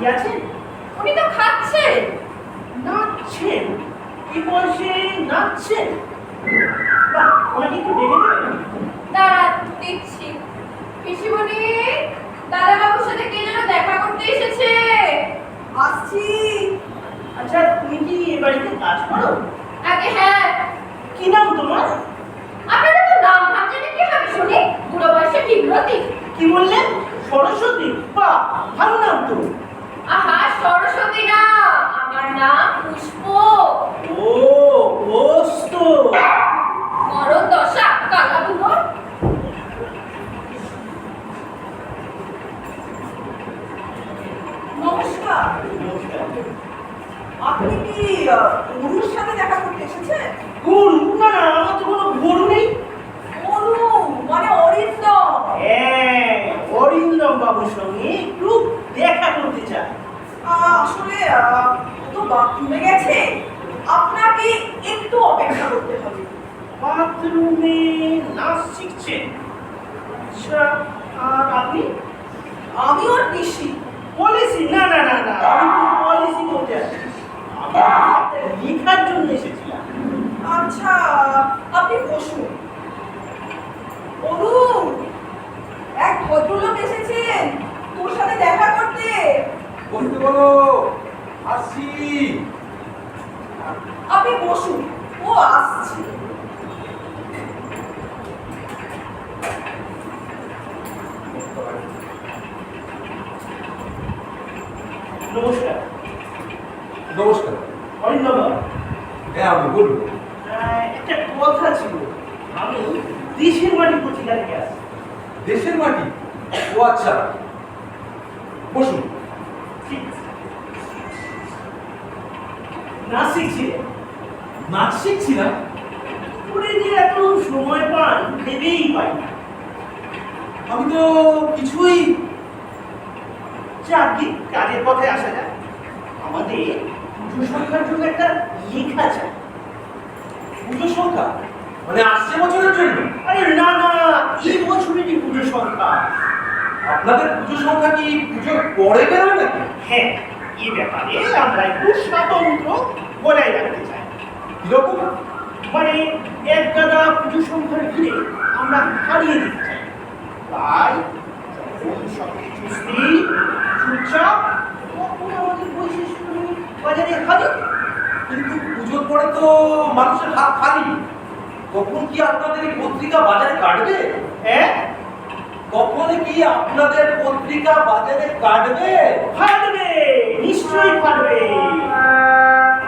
বাকি আছেন? উনি তো খাচ্ছেন। নাচছেন? কি বয়সে নাচছেন? বাহ, ওনাকে একটু ডেকে দেবেন? দাঁড়া, দেখছি। পিসিমণি, দাদাবাবুর সাথে কে যেন দেখা করতে এসেছে। আসছি। আচ্ছা, তুমি কি এ বাড়িতে কাজ করো? আগে হ্যাঁ। কি নাম তোমার? আপনারা তো নাম ভাব জানে কি হবে শুনি? বুড়ো বয়সে বিভ্রতি। কি বললেন? সরস্বতী? বাহ, ভালো নাম তো। আহা, সরস্বতী না, আমার নাম পুষ্প। ও, পোস্ত। মরণ দশা, কালা বুড়ো। নমস্কার। নমস্কার। আপনি কি গুরুর সাথে দেখা করতে এসেছেন? গরু? না না, আমার তো কোনো গরু নেই। অনু মানে অরিন্দম। হ্যাঁ, অরিন্দম বাবুর সঙ্গে একটু দেখা করতে চাই। আসলে ও তো বাথরুমে গেছে, আপনাকে একটু অপেক্ষা করতে হবে। বাথরুমে নাচ শিখছেন? আচ্ছা, আর আপনি? আমি ওর পিসি। পলিসি? না না না না, আমি কোনো পলিসি করতে আসি, আমি একটা লেখার জন্য এসেছিলাম। আচ্ছা, আপনি বসুন। অনু, এক ভদ্রলোক এসেছেন তোর সাথে দেখা করতে। বলতে বলো, আসছি। আপনি বসুন, ও আসছে। নমস্কার। নমস্কার। অরিন্দম বাবু, হ্যাঁ, আমি বলবো। একটা কথা ছিল। আমি দেশের মাটি পত্রিকা থেকে আসছি। দেশের মাটি? ও আচ্ছা, বসুন। ঠিক আছে। নাচ শিখছিলেন? নাচ শিখছি না। করে যে এত সময় পান ভেবেই পাই না। আমি তো কিছুই। যাকে কাজের কথায় আসা যায়, আমাদের পুজো সংখ্যার জন্য একটা লেখা চাই। পুজো সংখ্যা? মানে আসছে বছরের জন্য? আরে না না, এই বছরেরই পুজো সংখ্যা। আপনাদের পুজো সংখ্যা কি পুজোর পরে বেরোয় নাকি? হ্যাঁ, এই ব্যাপারে আমরা একটু স্বাতন্ত্র বজায় রাখতে চাই। কিরকম? মানে এক গাদা পুজো সংখ্যার ভিড়ে আমরা হারিয়ে দিতে চাই। তাই যখন সবকিছু স্থির চুপচাপ, তখন আমাদের বৈশিষ্ট্য নিয়ে বাজারে হাজির। কিন্তু পুজোর পরে তো মানুষের হাত খালি। তখন কি আপনাদের এই পত্রিকা বাজারে কাটবে? হ্যাঁ, তখন কি আপনাদের পত্রিকা বাজারে কাটবে? ফাটবে, নিশ্চয়ই ফাটবে।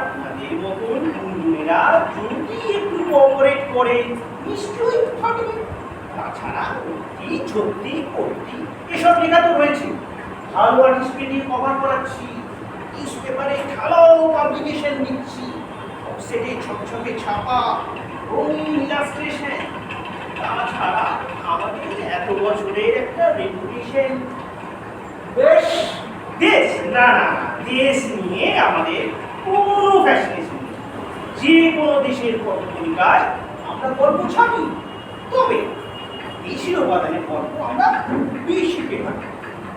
আপনাদের মতন বন্ধুরা যদি একটু কোঅপারেট করে নিশ্চয়ই ফাটবে। তাছাড়া অতি সত্যি কর্তি এসব লেখা তো রয়েছে। ভালো আর্টিস্টকে নিয়ে কভার করাচ্ছি, নিউজ পেপারে ভালো পাবলিকেশন দিচ্ছি, অফসেটে ছকছকে ছাপা, রঙিন ইলাস্ট্রেশন। তাছাড়া আমাদের এত বছরের একটা রেপুটেশন। বেশ। দেশ? না না না, দেশ নিয়ে আমাদের কোনো ফ্যাসিনেশন নেই। যে কোনো দেশের পত্রিকায় আমরা গল্প ছাপি, তবে দেশীয় উপাদানের গল্প আমরা বেশি পেয়ে থাকি।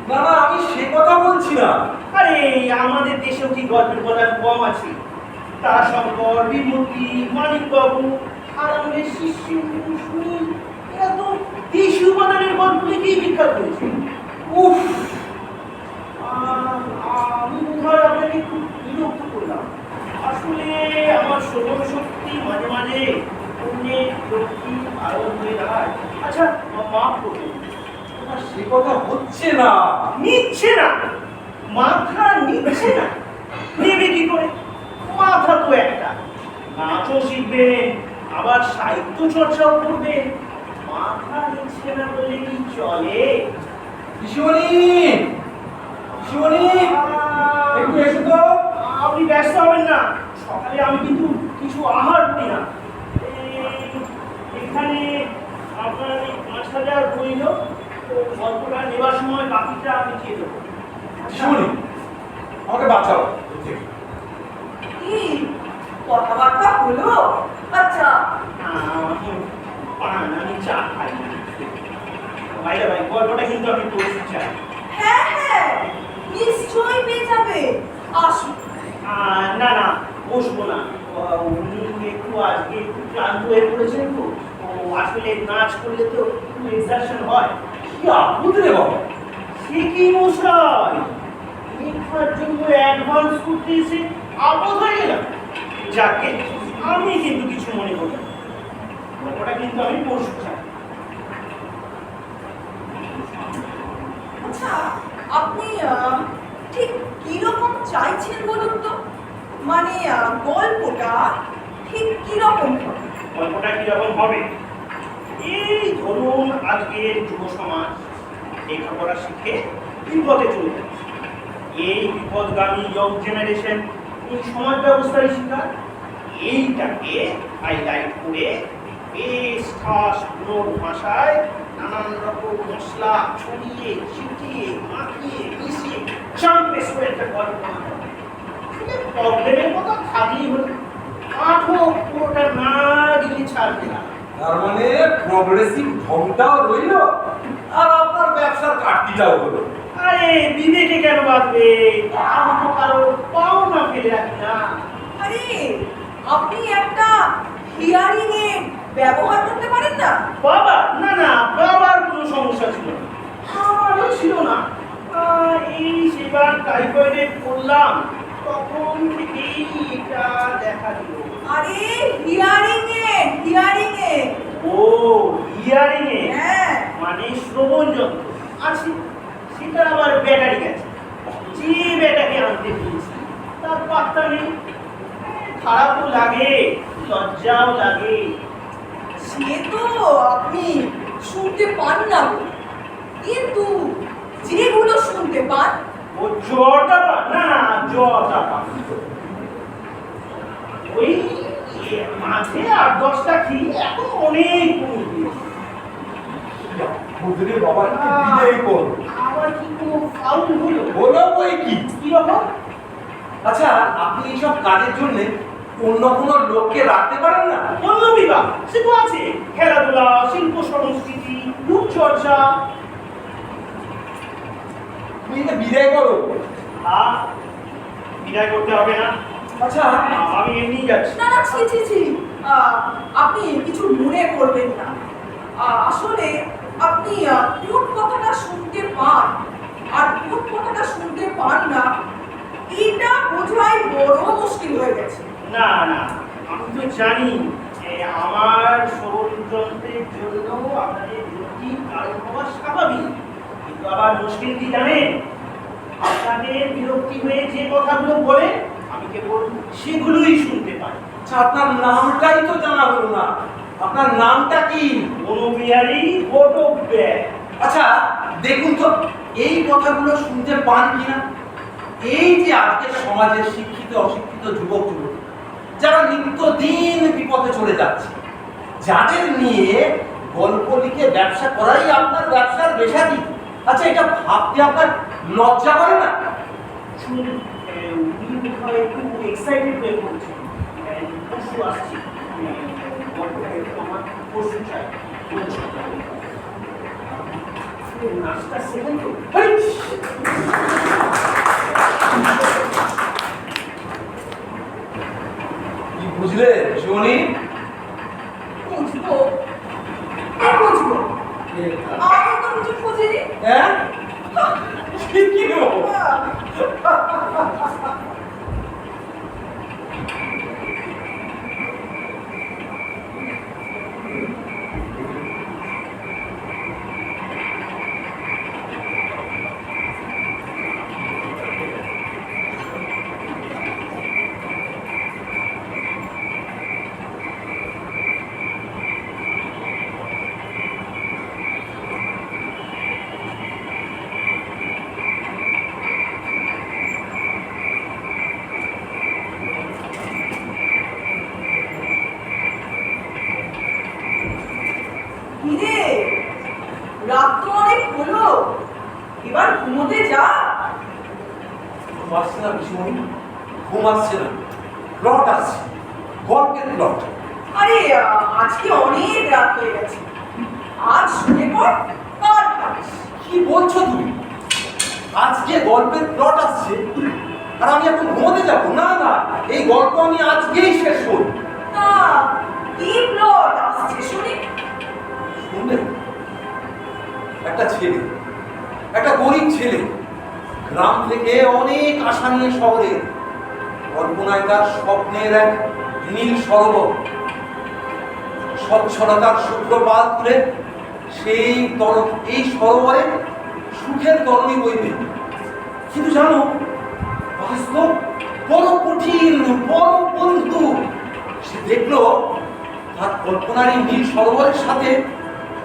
না না, আমি সে কথা বলছি না। আরে আমাদের দেশেও কি গল্পের উপাদান কম আছে? তারাশঙ্কর, বিভূতি, মানিকবাবু, আর আমাদের শিষ্য সুনীল, এরা তো দেশীয় উপাদানের গল্প লিখেই বিখ্যাত হয়েছে। উফ, আমি বোধহয় আপনাকে খুব বিরক্ত করলাম। আসলে আমার শ্রবণ শক্তি মাঝে মাঝে অন্যের বিরক্তি আরো হয়ে দাঁড়ায়। আচ্ছা, মাফ করবেন। না, সে কথা হচ্ছে না। নিচ্ছে না? মাথা নিচ্ছে না? নেবে কি করে? মাথা তো একটা। নাচও শিখবেন, আবার সাহিত্য চর্চাও করবেন। মাথা নিচ্ছে না বলে কি চলে? কিশোরী, কিশোরী, একটু এসো তো। আপনি ব্যস্ত হবেন না, সকালে আমি কিন্তু কিছু আহার করি না। এখানে আপনার এই ৫,০০০ রইল, তো গল্পটা নেবার সময় বাকিটা আমি দিয়ে দেবো। কিশোরী, আমাকে বাঁচাও। কি কথাবার্তা হলো? আচ্ছা, আমি চা খাই না। বাইরে ভাই, গল্পটা কিন্তু আমি পড়তে চাই। হ্যাঁ হ্যাঁ, নিশ্চয়ই পেয়ে যাবে। আসুন। না না, বসবো না। উনি একটু আজকে একটু ক্লান্ত হয়ে পড়েছেন তো। আসলে নাচ করলে তো একটু এক্সারশন হয়। কি আপদ রে বাবা! সে কি মশাই, পরীক্ষার জন্য অ্যাডভান্স করতে এসে আপদ হয়ে গেলাম। যাকে আমি কিন্তু কিছু মনে করি না। ওটা কিন্তু আমি পরশু চাই। আচ্ছা, আপনি ঠিক কিরকম চাইছেন বলুন তো? মানে গল্পটা ঠিক কিরকম হবে? গল্পটা কিরকম হবে? এই ধরুন, আজকের যুব সমাজ লেখাপড়া শিখে বিপদে চলে যাচ্ছে। এই বিপদগামী ইয়ং জেনারেশন এই সমাজ ব্যবস্থার শিকার। এইটাকে হাইলাইট করে বেশ ঠাস পুরোর ভাষায় নানান রকম মশলা ছড়িয়ে ছিটিয়ে মাখিয়ে মিশিয়ে চাম্পেস করে একটা গল্প বানানো। প্রবলেমের কথা থাকলেই হলো, আঠো পুরোটা না দিলে ছাড়বে না। তার মানে প্রগ্রেসিভ ঢংটাও রইল, আর আপনার ব্যবসার কাটতিটাও হলো। আরে বিবেকে কেন বাঁধবে? আমি তো কারো পাও না ফেলে রাখি না। আরে আপনি একটা হিয়ারিং এর ব্যবহার করতে পারেন না? বাবা, না না, বাবার কোনো সমস্যা ছিল না, আমারও ছিল না। এই সেবার টাইফয়েডে পড়লাম, তখন থেকেই এটা দেখা দিল। আরে হিয়ারিং এ ও, হিয়ারিং এ হ্যাঁ। মানে শ্রবণ যন্ত্র আছে, সেটা আবার ব্যাটারি গেছে। যে ব্যাটাকে আনতে দিয়েছি তার পাত্তা নেই। খারাপও লাগে, লজ্জাও লাগে। সে তো আপনি শুনতে পান না গো। কিন্তু যেগুলো শুনতে পান, ও জ্বরটা পান না, জ্বরটা পান ওই মাঝে 8-10টা কি, এখন অনেক কমে গিয়েছে। বুঝলি বাবা, কি বিদায় করো। আবার কি কোনো ফাউল হলো? বলো বই কি? কি রকম? আচ্ছা, আপনি এইসব কাজের জন্য অন্য কোনো লোককে রাখতে পারেন না? অন্য বিভাগ সে তো আছে, খেলাধুলা, শিল্প সংস্কৃতি, রূপচর্চা। তুমি এটা বিদায় করো। বিদায় করতে হবে না, আচ্ছা, আমি এমনি যাচ্ছি। না না, ছি। আপনি কিছু মনে করবেন না। আসলে আপনি কোন কথাটা শুনতে পান আর কোন কথাটা শুনতে পান না, এটা বোঝাই বড় মুশকিল হয়ে গেছে। না না, আমি তো জানি যে আমার ষড়যন্ত্রের জন্য আপনাদের বিরক্তি কারণ হওয়া স্বাভাবিক, কিন্তু আবার মুশকিল কি জানেন? আপনাদের বিরক্তি হয়ে যে কথাগুলো বলে আমি কেবল সেগুলোই শুনতে পাই। আচ্ছা, আপনার নামটাই তো জানা হলো না। আপনার নামটা কি? বনবিহারী ঘটক। আচ্ছা, দেখুন তো এই কথাগুলো শুনতে পান কিনা। এই যে আজকের সমাজের শিক্ষিত অশিক্ষিত যুবক যুবতী যারা নিত্যদিন বিপদে চলে যাচ্ছে, যাদের নিয়ে গল্প লিখে ব্যবসা করাই আপনার ব্যবসার বেশাদি। আচ্ছা, এটা ভাবতে আপনার লজ্জা করে না? শুনুন, উনি বোধহয় একটু এক্সাইটেড হয়ে পড়ছেন। পরশু আসছি, গল্পটা একটু আমার পরশু চাই। নাচটা শেখেন তো? কি বুঝলে শুনি? বুঝবো? কি বুঝবো? আমি তো কিছু খুঁজিনি। হ্যাঁ, কি গো? কিরে, রাত তো অনেক হলো, এবার ঘুমোতে যা। ঘুম আসছে না ভীষণ, ঘুম আসছে না, প্লট আসছে, গল্পের প্লট। আরে আজকে অনেক রাত হয়ে গেছে, আজ শুনে পর কাল খাস। কি বলছো তুমি? আজকে গল্পের প্লট আসছে আর আমি এখন ঘুমোতে যাবো? না না, এই গল্প আমি আজকেই শেষ করব। তা কি প্লট আসছে শুনি? শুনলেন? একটা ছেলে, একটা গরিব ছেলে, গ্রাম থেকে অনেক আশা নিয়ে শহরে, কল্পনায় তার স্বপ্নের এক নীল সরোবর, স্বচ্ছলতার শুভ্র পাল তুলে এই সরোবরে সুখের তরণী বইবে। কিন্তু জানো, বাস্তব বড় কঠিন, বড় বন্ধু। সে দেখলো তার কল্পনার এই নীল সরোবরের সাথে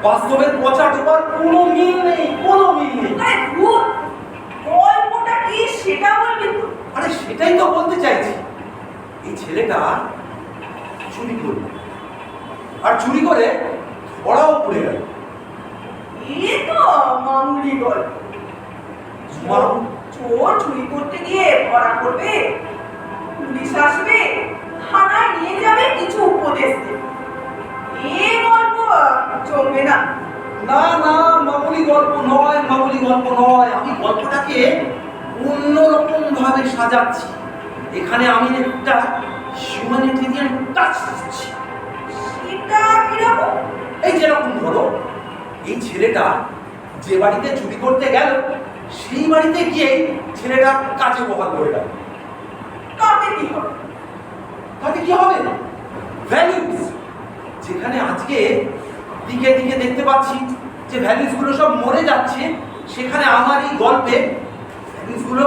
বাস্তবের পচা ডোবার কোনো মিল নেই, কোনো মিল নেই। আরে ভূত, গল্পটা কি সেটা বলবি তো? আরে সেটাই তো বলতে চাইছি। এই ছেলেটা চুরি করলো, আর চুরি করে ধরাও পড়ে গেল। এ তো মামুলি গল্প। চোর চুরি করতে গিয়ে ধরা করবে, পুলিশ আসবে, থানায় নিয়ে যাবে, কিছু উপদেশ দেবে। এ গল্প চলবে না। না না, মামুলি গল্প নয়, মামুলি গল্প নয়। আমি গল্পটাকে অন্যরকম ভাবে সাজাচ্ছি। এখানে আমি একটা হিউম্যানিটেরিয়ান টাচ দিচ্ছি। সেটা কিরকম? এই যেরকম ধরো, এই ছেলেটা যে বাড়িতে চুরি করতে গেল, সেই বাড়িতে গিয়ে ছেলেটা কাজে বহাল করে গেল। তাতে কি হবে? তাতে কি হবে? ভ্যালুস। যেখানে আজকে দিকে দিকে দেখতে পাচ্ছি যে ভ্যালুস গুলো সব মরে যাচ্ছে, সেখানে আমার এই গল্পে ভ্যালুস গুলো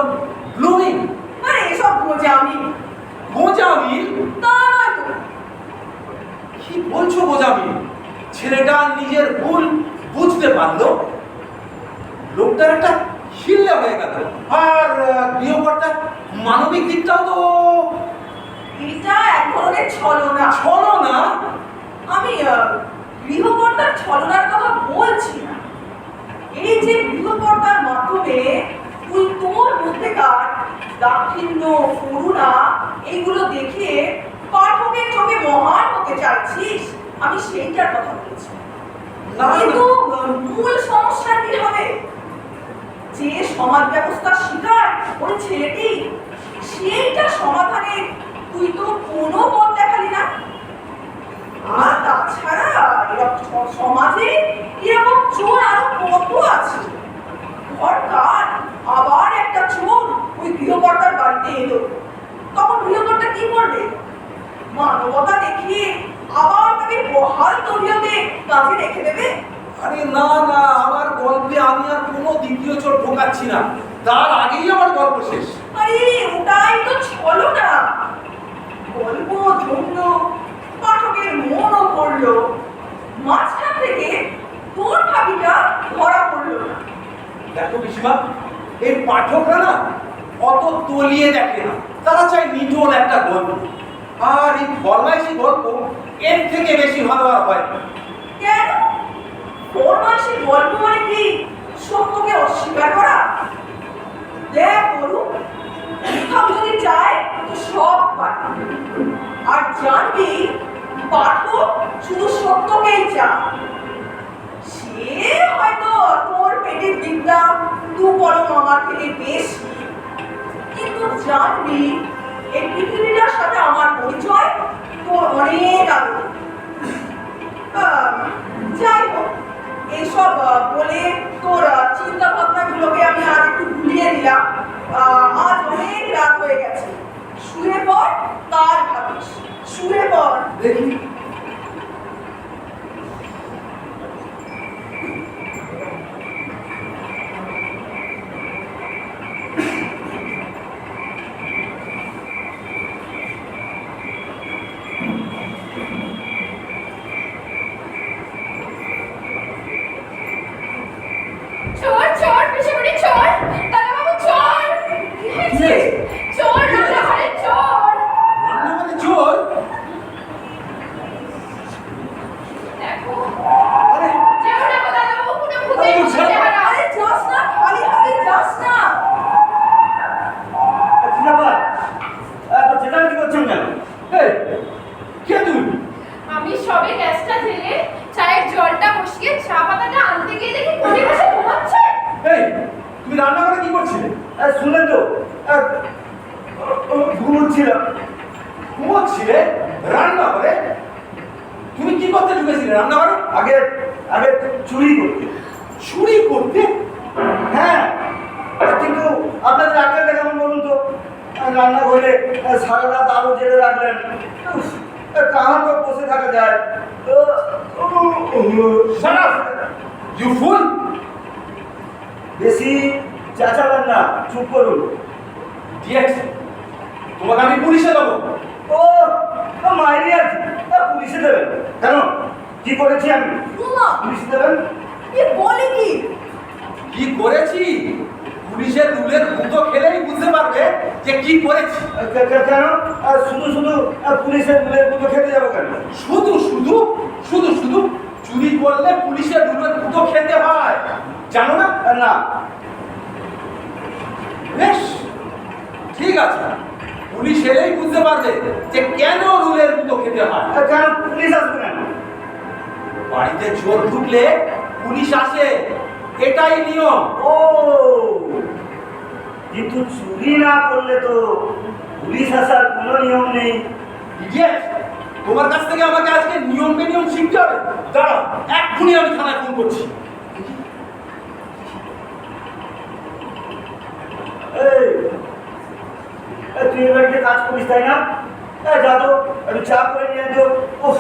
ব্লুমিং। আরে এসব গোজামি। গোজামি? তা নয় তো। কি বলছো গোজামি? ছেলেটা নিজের ভুল বুঝতে পারলো, লোকটার একটা হিল্লা হয়ে গেল, আর গৃহকর্তার মানবিক দিকটাও তো। এটা এক ধরনের ছলনা। ছলনা? আমি গৃহকর্তার ছলনার কথা বলছি না। এই যে গৃহকর্তার মাধ্যমে তুই তোর মধ্যেকার দাক্ষিণ্য, করুণা এইগুলো দেখে পাঠকের চোখে মহান হতে চাইছিস, আমি সেইটার কথা বলছি। না, কিন্তু মূল সমস্যা কি হবে? যে সমাজ ব্যবস্থার শিকার ওই ছেলেটি, সেইটা সমাধানে তুই তো কোনো পথ দেখালি না। আর তাছাড়া এরকম সমাজে এরকম চোর আরো কত আছে। হঠাৎ আবার একটা চোর ওই গৃহকর্তার বাড়িতে এলো, তখন গৃহকর্তা কি করবে? মানবতা দেখিয়ে আবার তাকে বহাল তবিয়তে কাজে রেখে দেবে। আরে না না, আমার গল্পে আমি আর কোনো দ্বিতীয় চোর ঢোকাচ্ছি না। তার আগেই আমার গল্প শেষ। আরে ওটাই তো ছলনা। গল্প জমল, পাঠকের মনও পড়লো, মাঝখান থেকে তোর ভাবিটা ধরা পড়লো না। দেখো পিসিমা, এই পাঠকরা না অত তলিয়ে দেখে না, তারা চায় নিটোল একটা গল্প। আর এই ফরমাইশি গল্প এর থেকে বেশি ভালো আর হয় না। কেন? ফরমাইশি গল্প মানে কি সত্যকে অস্বীকার করা? দেখ বলু, লেখক যদি চায় তো সব পারে। আর জানবি পাঠক শুধু সত্যকেই চায়। সে হয়তো তোর পেটের বিদ্যা দু কলম আমার থেকে বেশি, কিন্তু জানবি এই পৃথিবীটার সাথে আমার পরিচয় তোর অনেক আগে। যাই হোক, এইসব বলে তোর চিন্তা ভাবনাগুলোকে আমি আজ একটু ভুলিয়ে দিলাম। আজ অনেক রাত হয়ে গেছে, শুয়ে পড়। কার ভাবিস? শুয়ে পড়। দেখি চোর চোর পিছনে চোর, দাদা বাবু চোর। কি হয়েছে? চোর রান্নাঘরে চোর। রান্নাঘরে চোর? ঘুমোচ্ছিলাম। ঘুমোচ্ছিলে রান্নাঘরে? তুমি কি করতে ঢুকেছিলে রান্নাঘরে? আগে আগে চুরি করতে। চুরি করতে? হ্যাঁ, কিন্তু আপনাদের আগে কেমন বলুন তো, রান্নাঘরে সারা রাত আলো জেলে রাখলেন, কাহার তো বসে থাকা যায়। Shut up! You fool! বেশি চেঁচাবেন না, চুপ করুন। Yes! তোমাকে আমি পুলিশে দেবো। ও মাইরি আর কি, পুলিশে দেবেন কেন? কি করেছি আমি? উমা, পুলিশে দেবেন? এ বলে কি? কি করেছি? পুলিশের রুলের গুঁতো খেলেই বুঝতে পারবে যে কি করেছি। কেন? শুধু শুধু পুলিশের রুলের গুঁতো খেতে যাবো কেন? শুধু শুধু শুধু শুধু চুরি করলে পুলিশের রুলের গুঁতো খেতে হয়, জানো না? না। বেশ, ঠিক আছে, পুলিশ এলেই বুঝতে পারবে যে কেন রুলের গুঁতো খেতে হয়। কেন পুলিশ আসবে কেন? বাড়িতে চোর ঢুকলে পুলিশ আসে, এটাই নিয়ম। ও, কিন্তু চুরি না করলে তো পুলিশ আসার কোনো নিয়ম নেই। Yes! তোমার কাছ থেকে আমাকে আজকে নিয়ম বেনিয়ম শিখতে হবে। দাঁড়াও, এক্ষুনি আমি থানায় ফোন করছি। এই, তুই এ বাড়িতে কাজ করিস তাই না? যা তো একটু চা করে নিয়ে তো। উফ,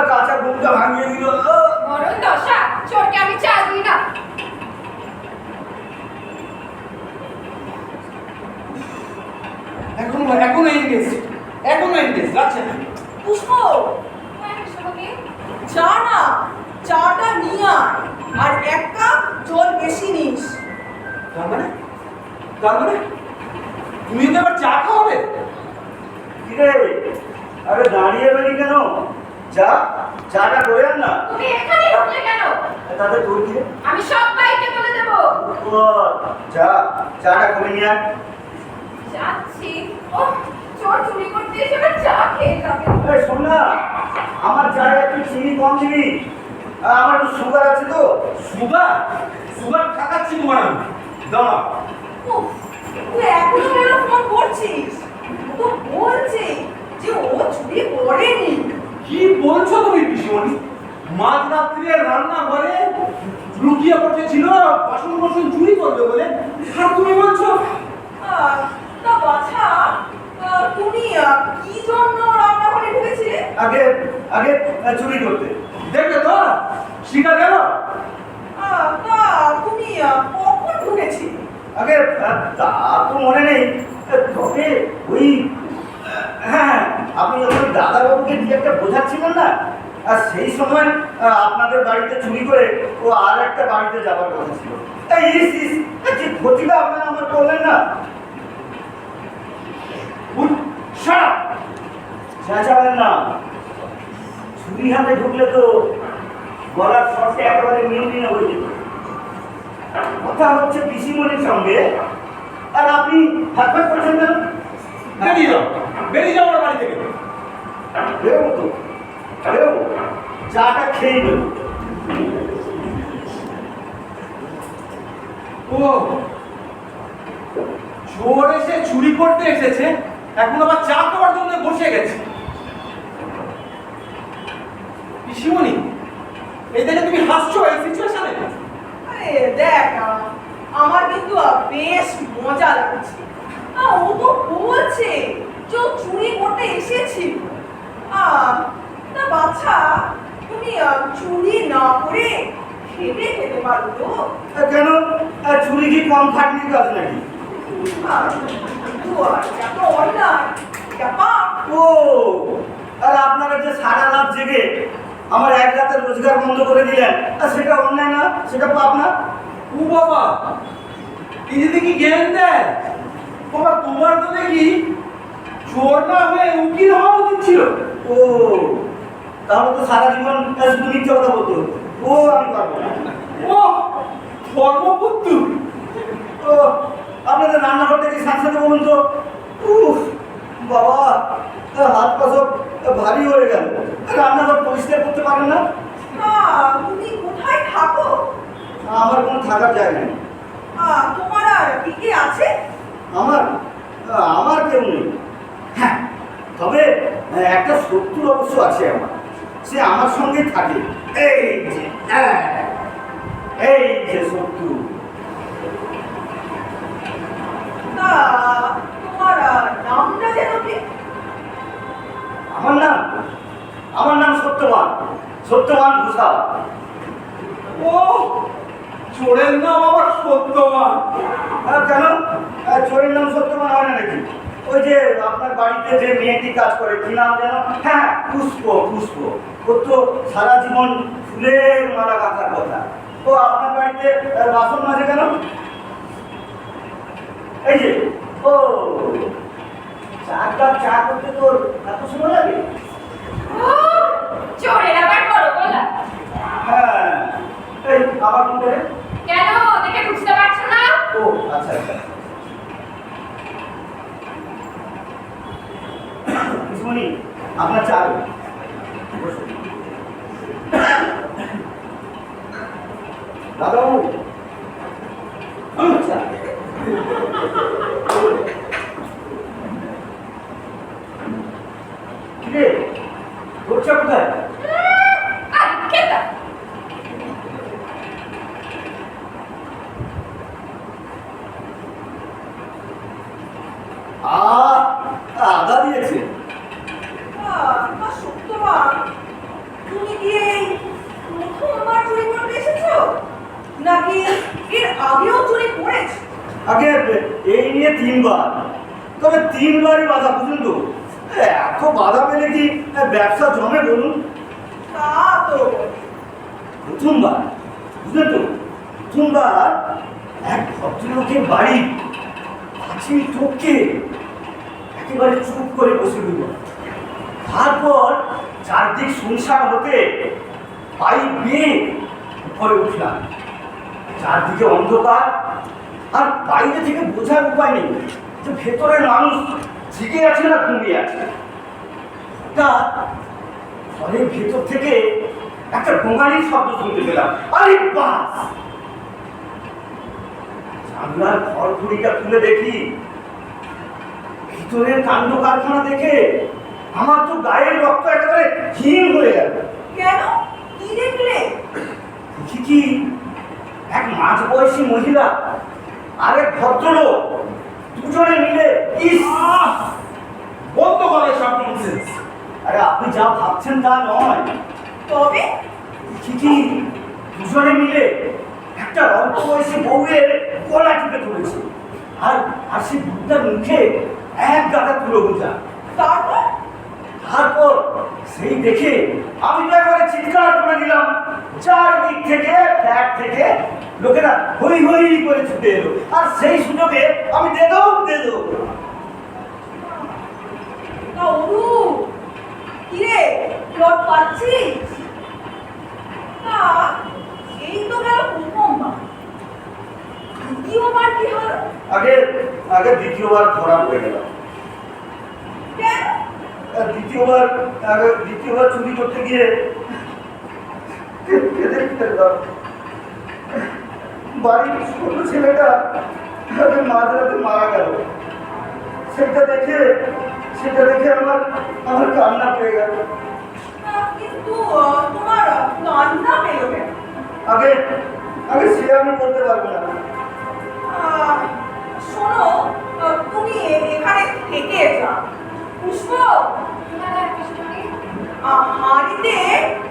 কাঁচা ঘুমটা ভাঙিয়ে দিল। মরণ দশা, চোরকে আমি চা দিই না। এখনো এনগেজ, যাচ্ছে না। পুষ্প, হ্যাঁ বিশ্বমণি, চা না, চাটা নিয়ে আয়, আর এক কাপ জল বেশি নিস। তার মানে তুমি তো এবার চা খাওয়াবে? কি রে, আরে দাঁড়িয়ে বেরি কেন? চাটা করে আন না। তুমি এখানে ঢুকলে কেন? তাতে তোর কি রে? আমি সব বাইকে বলে দেবো। চাটা করে নিয়ে আয়। যাচ্ছি। ও, চোর চুরি করতে এসে আবার চা খেয়ে যাবে। এই শোন না, আমার চায়ে একটু চিনি কম দিবি, আমার একটু সুগার আছে তো। সুগার খাকাচ্ছি তোমার আমি। দাঁড়া, উফ, তুই এখনো কেন ফোন করছিস? ও তো বলছে যে ও চুরি করেনি। কি বলছো তুমি পিসিমণি? মাঝরাত্রে রান্নাঘরে লুকিয়ে বসেছিল বাসন চুরি করবে বলে, আর তুমি বলছো? তা বাছা, তুমি কি জন্য রান্নাঘরে ঢুকেছিলে? আগে আগে চুরি করতে। দেখলে তো, শিকার গেল। তা তুমি কখন ঢুকেছিলে? আগে তা তো মনে নেই, তবে ওই হ্যাঁ, আপনি যখন দাদাবাবুকে দিয়ে একটা বোঝাচ্ছিলেন না, আর সেই সময় আপনাদের বাড়িতে চুরি করে ও আর একটা বাড়িতে যাওয়ার কথা ছিল। তাই যে ক্ষতিটা আপনারা আমার করলেন না। চেঁচাবেন না, চুরি হাতে ঢুকলে তো গলার শর্টে একেবারে মিউনিয়ে হয়ে যেত। কথা হচ্ছে পিসিমণির সঙ্গে, আর আপনি হাতপাত করছেন কেন? বেরিয়ে যাও আমার বাড়ি থেকে। বেরোবো তো, বেরোবো, চাটা খেয়ে নেবো। ও, চোর এসে চুরি করতে এসেছে, এখন আবার চা খাওয়ার জন্য বসে গেছে। পিসিমণি, এই দেখে তুমি হাসছো এই সিচুয়েশনে? আরে দেখ, আমার কিন্তু বেশ মজা লাগছে। ও তো বলছে যে ও চুরি করতে এসেছিল। তা বাচ্চা, তুমি চুরি না করে খেতে খেতে পারো তো? কেন, চুরি কি কম খাটনি কাজ নাকি? এত অন্যায়, ও, আর আপনারা যে সারা রাত জেগে আমার এক রাতের রোজগার বন্ধ করে দিলেন, সেটা অন্যায় না? সেটা পাপ না? ও বাবা, এই যে দেখি জ্ঞান দেয় বাবা, তোমার তো দেখি চোর না হয়ে উকিল হওয়া উচিত ছিল। ও, তাহলে তো সারা জীবন শুধু মিথ্যে কথা বলতে হতো। ও, আমি পারবো না। ও ধর্মপুত্র, ও, আপনাদের রান্নাঘর থেকে সাথে বলুন তো। উফ বাবা, হাত পা সব ভারী হয়ে গেল। রান্নাঘর পরিষ্কার করতে পারেন না? তুমি কোথায় থাকো? আমার কোনো থাকার জায়গা নেই। তোমার আর কি কি আছে? আমার আমার কেউ নেই। হ্যাঁ, তবে একটা শত্রু অবশ্য আছে আমার, সে আমার সঙ্গে থাকে। এই যে এই যে শত্রু। তা তোমার নামটা যেন কি? আমার নাম সত্যবান, সত্যবান ঘোষাল। ও, চোরের নাম আবার সত্যবান। কেন চোরের নাম সত্যবান হয় না নাকি? ওই যে আপনার বাড়িতে যে মেয়েটি কাজ করে, কি নাম যেন? হ্যাঁ, পুষ্প। ওর তো সারা জীবন ফুলের মালা গাঁথার কথা। ও আপনার বাড়িতে বাসন মাজে কেন? এই যে ও চা করতে তোর এত সময় লাগে? চোরের আবার বড় গলা। হ্যাঁ, এই আবার কোন করে? কেন দেখে বুঝতে পারছো না? ও আচ্ছা। পিসমণি, আপনার চা দাদাবাবু, চা। কিরে, তোর চা কোথায়? আর খেতা আদা দিয়েছে। তা সত্যবান, তুমি কি এই প্রথমবার চুরি করতে এসেছো, নাকি এর আগেও চুরি করেছো? আগে এই নিয়ে 3বার, তবে 3বারই বাধা। বুঝুন তো, এত বাধা পেলে কি ব্যবসা জমে বলুন? তা তো প্রথমবার, বুঝলেন তো, প্রথমবার এক ভদ্রলোকের বাড়ি পাঁচিল টপকে একেবারে চুপ করে বসে রইল। তারপর চারদিক শুনশান হতে পাই বেয়ে উপরে উঠলাম। চারদিকে অন্ধকার, আর বাইরে থেকে বোঝার উপায় নেই যে ভেতরের মানুষ জেগে আছে না ঘুমিয়ে আছে। তা ঘরের ভেতর থেকে একটা গোঙানির শব্দ শুনতে পেলাম। আরে বাস! জানলার ঘরঘুড়িটা খুলে দেখি, ভিতরের কাণ্ড কারখানা দেখে আমার তো গায়ের রক্ত একেবারে হিম হয়ে গেল। কেন, কি দেখলে? দেখি কি, এক মাঝবয়সী মহিলা আর এক ভদ্রলোক দুজনে মিলে বন্ধ করে সব ননসেন্স। আরে আপনি যা ভাবছেন তা নয়। তবে দেখি কি, দুজনে মিলে একটা অল্প বয়সী বউয়ের গলা টিপে ধরেছে, আর সেই বুকটার মুখে এক গাদা তুলো বোঝা। তারপর সেই দেখে আমি তো একবারে চিৎকার করে দিলাম। চারদিক থেকে, ফ্ল্যাট থেকে লোকেরা হই হই করে ছুটে এলো, আর সেই সুযোগে আমি দে দো। না অনু, কিরে প্লট পাচ্ছিস? না, এই তো গেল প্রথমবার, দ্বিতীয়বার কি হলো? আগে দ্বিতীয়বার ধরা পড়ে গেলাম। কেন? দ্বিতীয়বার চুরি করতে গিয়ে বাড়ির ছোট ছেলেটা মাঝরাতে মারা গেল। সেটা দেখে আমার কান্না পেয়ে গেল। কিন্তু তোমার কান্না পেলো কেন? আগে সে আমি বলতে পারবো না। শোনো, তুমি এখানে থেকে যাও। পুষ্প, হাঁড়িতে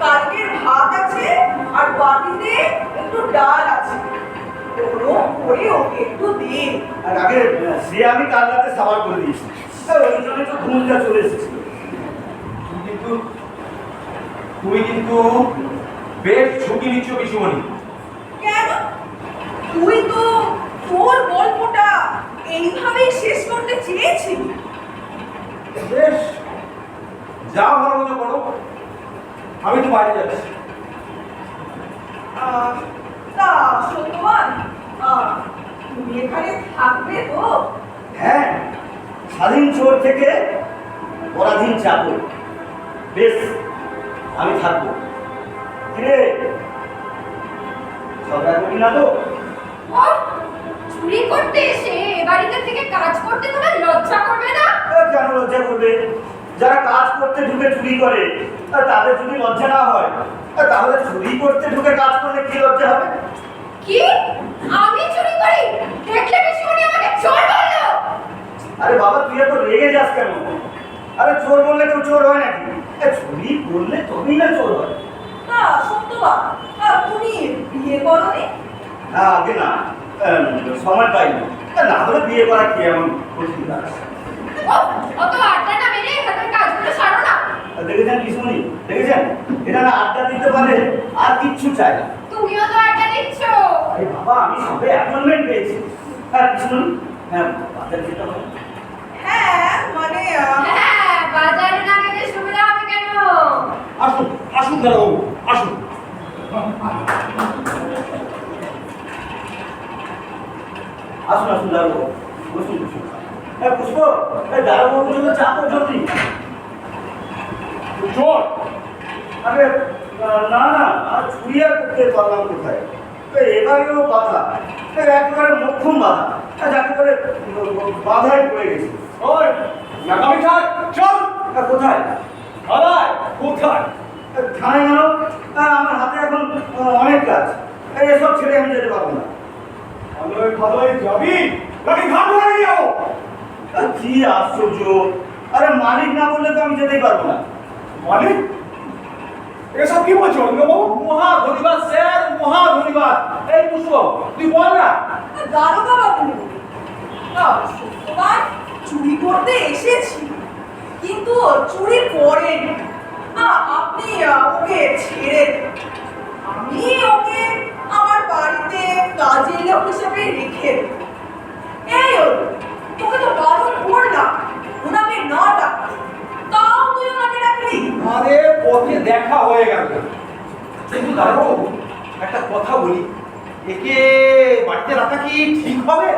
কালকের ভাত আছে, আর বাটিতে একটু ডাল আছে, গরম করে ওকে একটু দে। আর আগে সে আমি কাল রাতে সাবার করে দিয়েছি, ওই জন্য তো ঘুমটা চলে এসেছিল। তুমি কিন্তু বেশ ঝুঁকি নিচ্ছ পিসুমণি। কেন? তুই তো তোর গল্পটা এইভাবেই শেষ করতে চেয়েছিলি। বেশ, যা ভালো মতো করো, আমি তো বাইরে যাচ্ছি। তা সত্যবান, তুমি এখানে থাকবে তো? হ্যাঁ, স্বাধীন চোর থেকে পরাধীন চাকর। বেশ, আমি থাকবো। কিরে, ঝগড়া করবি না তো? চুরি করতে এসে এ বাড়িতে থেকে কাজ করতে তোমার লজ্জা করবে না? কেন লজ্জা করবে? যারা কাজ করতে ঢুকে চুরি করে তাদের যদি লজ্জা না হয় তাহলে চুরি করতে ঢুকে কাজ করলে কি লজ্জা হবে? কি? আমি চুরি করি? দেখলে পিসিমণি আমাকে চোর বললো? আরে বাবা, তুই এত রেগে যাস কেন? আরে চোর বললে কেউ চোর হয় নাকি? চুরি করলে তবেই না চোর হয়। না সত্যবা, তুমি বিয়ে করনি? না, আগে না, সময় পাইনি। না হলে বিয়ে করা কি এমন কঠিন কাজ? ও, অত আড্ডা না মেরে হাতের কাজগুলো সারো না। দেখেছেন পিসুমণি, দেখেছেন? এটা না আড্ডা দিতে পারে আর কিচ্ছু চাই না। তুমিও তো আড্ডা দিচ্ছ। আরে বাবা, আমি সবে অ্যাপয়েন্টমেন্ট পেয়েছি। হ্যাঁ পিসুমণি, হ্যাঁ বাজার যেতে হবে। হ্যাঁ মানে হ্যাঁ, বাজারে না গেলে সুবিধা হবে কেন? আসুন আসুন দাদাবাবু, আসুন। আসুন আসুন দাঁড়াবো, বসুন বসুন। পুষ্প, দাঁড়াবো পর্যন্ত চাপো জলদি। চোর? আরে না না, আর চুরি আর করতে পারলাম কোথায়? এবারেও বাধা, একেবারে মোক্ষম বাধা, যাকে করে বাধায় পড়ে গেছি। ওই নাকামি ছাড়, চল। কোথায়? দাদাই কোথায়? থানায় গেল। আমার হাতে এখন অনেক কাজ, এসব ছেড়ে আমি যেতে পারবো না। ভালোই ভালোই যাবি নাকি ঘাট ধরে নিয়ে যাবো? কি আশ্চর্য! আরে মালিক না বললে তো আমি যেতেই পারবো না। মালিক? এসব কি বলছো অরুণবাবু? মহা ধন্যবাদ স্যার, মহা ধন্যবাদ। এই পুষ্প, তুই বল না। দারোগা বাবু, সত্যবান চুরি করতে এসেছি, কিন্তু চুরি করেন। আপনি ওকে ছেড়ে দিন। আমি ওকে আমার বাড়িতে কাজের লোক হিসেবে রেখে দেব। এই তোকে তো বারণ করলাম ওনাকে না ডাকতে, তাও তুই ওনাকে ডাকলি। আরে পথে দেখা হয়ে গেল। কিন্তু দাদাবাবু, একটা কথা বলি, একে বাড়িতে রাখা কি ঠিক হবে?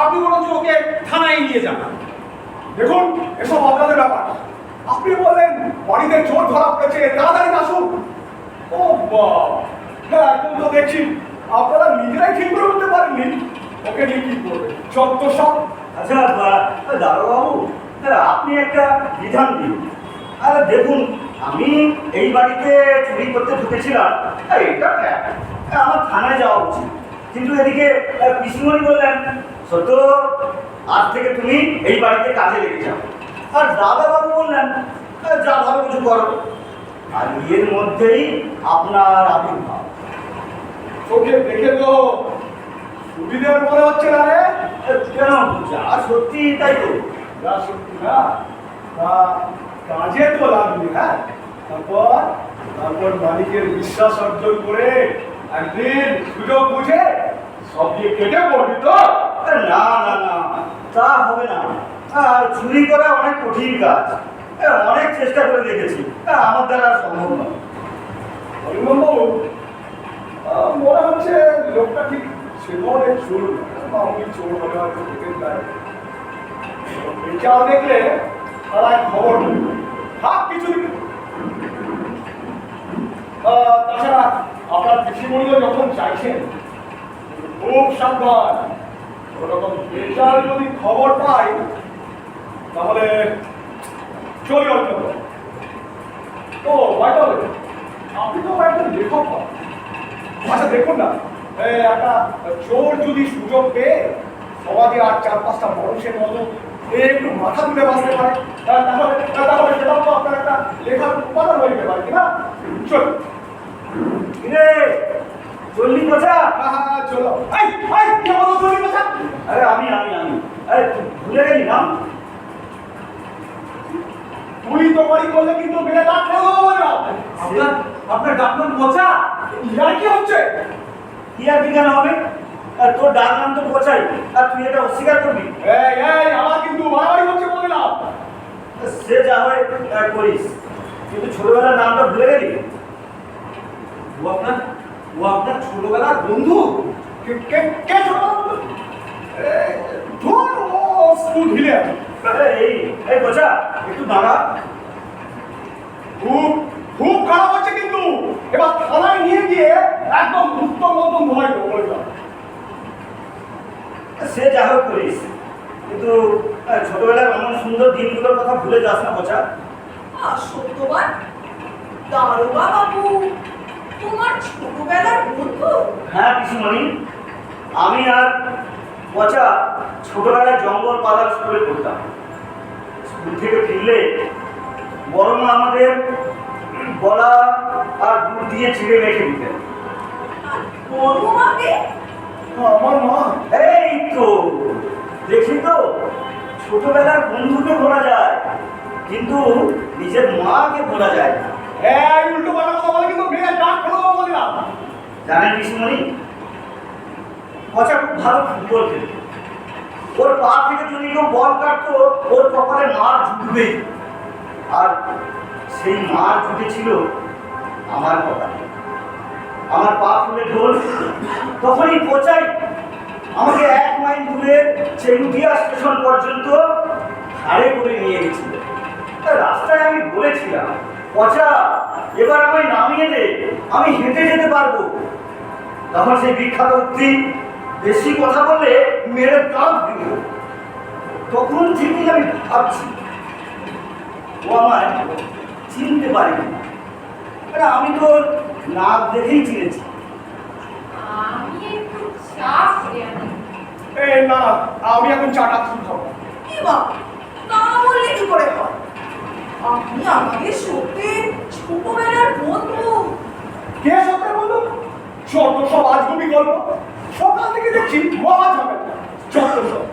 আপনি বরঞ্চ ওকে থানায় নিয়ে যান। দেখুন, এসব আপনাদের ব্যাপার। আপনি বললেন বাড়িতে চোর ধরা পড়েছে, তাড়াতাড়ি আসুন। ও বাবা, হ্যাঁ এখন তো দেখছি আপনারা নিজেরাই ঠিক করে উঠতে পারেননি। ওকে নিয়ে কি করবে? চত্ব সব। আচ্ছা দারোগাবু, আপনি একটা বিধান দিন। আরে দেখুন, আমি এই বাড়িতে চুরি করতে ঢুকেছিলাম, এটা আমার থানায় যাওয়া উচিত। কিন্তু এদিকে পিসিমণি বললেন, সত্য আজ থেকে তুমি এই বাড়িতে কাজে লেগে যাও। আর দাদাবাবু বললেন, যা ভালো কিছু করো। আর এর মধ্যেই আপনার আবির্ভাব। চোখে দেখে তো সুবিধের মনে হচ্ছে না রে। কেন? যা সত্যি তাই তো। যা সত্যি না, তা কাজে তো লাগবে। হ্যাঁ, তারপর তারপর মালিকের বিশ্বাস অর্জন করে একদিন সুযোগ বুঝে সব দিয়ে কেটে পড়বি তো। না না না, তা হবে না। চুরি করা অনেক কঠিন কাজ, অনেক চেষ্টা করে দেখেছি, আমার দ্বারা সম্ভব নয়। অরিন্দমবাবু, মনে হচ্ছে লোকটা ঠিক সে ধরনের চোর মামুলি চোর হলে হয়তো পেতেন তাই। বিচার দেখলে তারাই খবর নেবে। থাক কিছু দিন। তাছাড়া আপনার পিসিমণিও যখন চাইছেন, খুব সাবধান। ওরকম বিচার যদি খবর পাই তাহলে চলি অন্য। তো বাইটা আপনি তো একজন লেখক হন। আচ্ছা দেখুন না, একটা চোর যদি সুযোগ পেয়ে সমাজে আর 4-5টা মানুষের মতো একটু মাথা তুলে বাঁচতে পারে, তাহলে সেটাও তো আপনার একটা লেখার উপাদান হয়ে যেতে পারে, কি না? চল। কিরে, চল্লি কথা? হ্যাঁ চলো। কি বলো চলি কথা? আরে আমি ভুলে গেলি না? তুই তো বাড়ি করলে কিন্তু মেরে ডাক খেলো না। আপনার ডাকনাম পচা? ইয়ার কি হচ্ছে? কি আর কি কেন হবে? তোর ডাক নাম তো পচাই, আর তুই এটা অস্বীকার করবি? এই আমার কিন্তু বাড়াবাড়ি হচ্ছে বলে না। সে যা হয় করিস, কিন্তু ছোটবেলার নামটা ভুলে গেলি? ও আপনার ছোটবেলার বন্ধু? কে ছোট? ধুর, ও স্কুল ঢিলে আছে। এই পচা, একটু দাঁড়া। খুব খুব খারাপ হচ্ছে কিন্তু। এবার থানায় নিয়ে গিয়ে একদম উত্তম মতন ধরাই দেবো বলে দাও। দিনগুলোর কথা ভুলে যাস না পচা। সত্যবান দারোগা বাবু তোমার ছোটবেলার বন্ধু? হ্যাঁ পিসিমণি, আমি আর পচা ছোটবেলায় জঙ্গল পালার স্কুলে পড়তাম। স্কুল থেকে ফিরলে বড় মা আমাদের গলা আর দুধ দিয়ে চিড়ে রেখে দিতেন। বড় মাকে? আমার মা। এই তো দেখি তো, ছোটবেলার বন্ধুকে ভোলা যায় কিন্তু নিজের মাকে ভোলা যায় না। হ্যাঁ, উল্টো পাল্টা কথা বলে কিন্তু মেয়ের ডাক ফেলো বললাম। জানেন পিসিমণি, পচা খুব ভালো ফুটবল খেলত। ওর পা থেকে যদি কেউ বল কাটতো ওর কপালে মার জুটবে, আর সেই মার জুটেছিল আমার কপালে। আমার পা ফুলে ঢোল, তখনই পচাই আমাকে 1 মাইল দূরে চেরুটিয়া স্টেশন পর্যন্ত ঘাড়ে করে নিয়ে গেছিল। রাস্তায় আমি বলেছিলাম, পচা এবার আমায় নামিয়ে দে, আমি হেঁটে যেতে পারবো। তখন সেই বিখ্যাত উক্তি, বেশি কথা বললে মেরে কান ভেঙে। তখন থেকেই আমি ভাবছি ও আমায় চিনতে পারেনি। আমি তো নাক দেখেই চিনেছি। আমি একটু চা করে আনি। এই না, আমি এখন চাটা খুব খাবো। কি বাবা, তা বললে কি করে হয়? আপনি আমাদের সত্যি ছোটবেলার বন্ধু। কে সত্যি বললো? যত সব আজগুবি গল্প, সকাল থেকে দেখছি মহা ঝামেলা। যত সব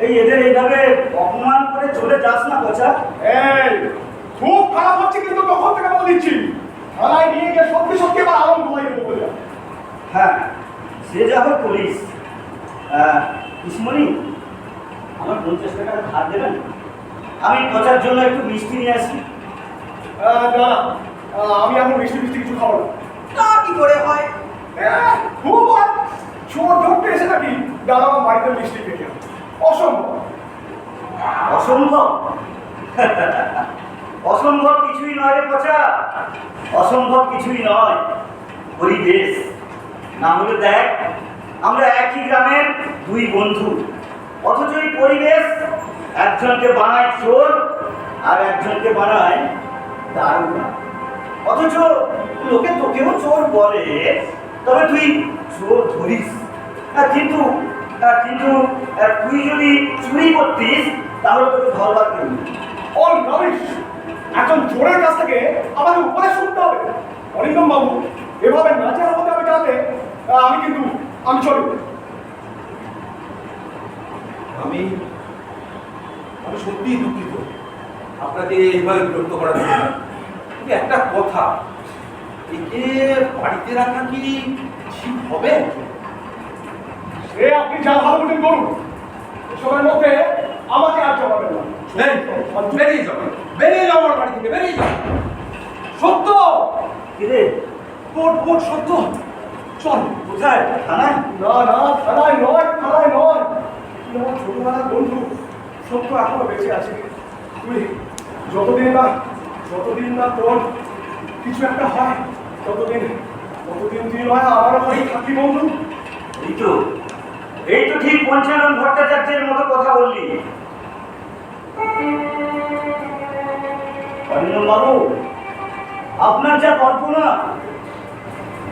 এই এদের এইভাবে অপমান করে চলে যাস না পচা। এই খুব খারাপ হচ্ছে কিন্তু তখন থেকে বলে দিচ্ছি, থানায় নিয়ে গিয়ে সত্যি সত্যি এবার আরম্ভ হয়ে দেবো বলে। হ্যাঁ, সে যা হোক করিস। পিসমণি, আমার 50 টাকা ধার দেবেন? আমি পচার জন্য একটু মিষ্টি নিয়ে আসি। না, আমি এখন মিষ্টি মিষ্টি কিছু খাবো না। তা কি করে হয়? খুব হয়, চোর ধরতে এসে নাকি দাদা আমার বাড়িতে মিষ্টি খেয়ে অসম্ভব। অসম্ভব? অসম্ভব কিছুই নয় রে পচা, অসম্ভব কিছুই নয়। পরিবেশ না হলে দেখ, আমরা একই গ্রামের 2 বন্ধু, অথচ এই পরিবেশ একজনকে বানায় চোর আর একজনকে বানায় দারোগা। অথচ লোকে তোকেও চোর বলে, তবে তুই চোর ধরিস। কিন্তু কিন্তু তুই যদি চুরি করতিস তাহলে তোকে ধরবার কেউ নেই। অল রবিশ, একজন চোরের কাছ থেকে আমাদের উপরে শুনতে হবে। অরিন্দম বাবু, এভাবে নাচের মধ্যে আমি জানলে আমি চলি। আমি সত্যিই দুঃখিত আপনাকে এইভাবে বিরক্ত করার জন্য। কিন্তু একটা কথা, একে বাড়িতে রাখা কি ঠিক হবে? সে আপনি যা ভালো বুঝেন করুন, এসবের মধ্যে আমাকে আর জমাবেন না। বেরিয়ে যাবে, বেরিয়ে যাও আমার বাড়ি থেকে, বেরিয়ে যাও। সত্য কিরে, কোট সত্য। চল। কোথায়? থানায়? না না, থানায় নয়, থানায় নয়। তুই আমার ছোটবেলার বন্ধু, সত্য এখনো বেঁচে আছে। তুই যতদিন না তোর কিছু একটা হয়, ততদিন তুই নয় আমারও বাড়ি থাকি বন্ধু। এই তো ঠিক পঞ্চানন ভট্টাচার্যের মতো কথা বললি। অরিন্দম বাবু, আপনার যা কল্পনা,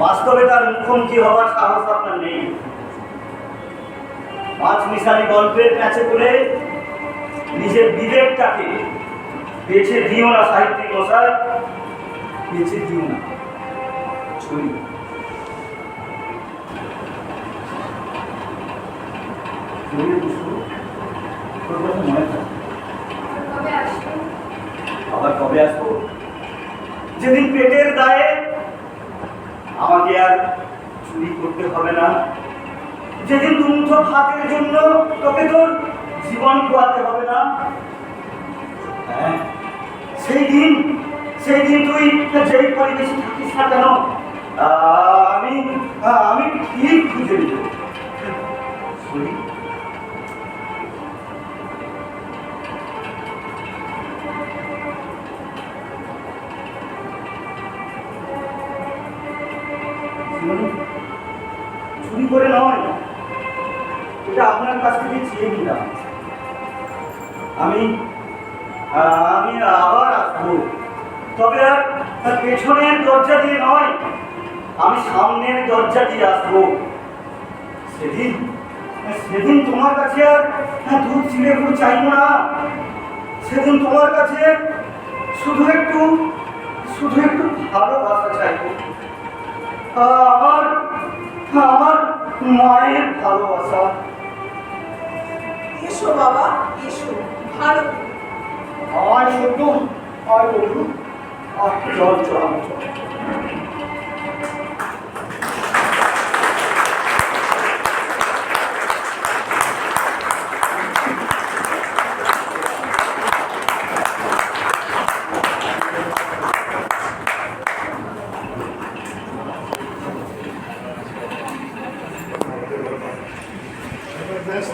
বাস্তবে তার মুখোমুখি হওয়ার সাহস আপনার নেই। 5 মিশালি গল্পের কাছে বলে নিজের বিবেকটাকে বেছে দিও না সাহিত্যিক মশাই, বেছে দিও না। ছড়ি মনে থাকে। কবে আসবে? আবার কবে আসবো? যেদিন পেটের দায়ে আমাকে আর চুরি করতে হবে না, যেদিন দুমুঠো ভাতের জন্য তোকে তোর জীবন খোয়াতে হবে না, হ্যাঁ, সেই দিন তুই যেই পরিবেশে থাকিস না কেন, আমি ঠিক খুঁজে নিব। শুনি চুরি করে নয়, এটা আপনার কাছ থেকে চেয়ে নিলাম। আমি আমি আবার আসবো, তবে আর পেছনের দরজা দিয়ে নয়, আমি সামনের দরজা দিয়ে আসবো। সেদিন সেদিন তোমার কাছে আর দুধ চিড়ে গুড় চাইবো না। সেদিন তোমার কাছে শুধু একটু ভালোবাসা চাইবো। আমার আমার মায়ের ভালোবাসা। এসো বাবা, এসো, ভালো থেকো। আয় সত্য, আয় বন্ধু, আয়। চল চল চল। Best.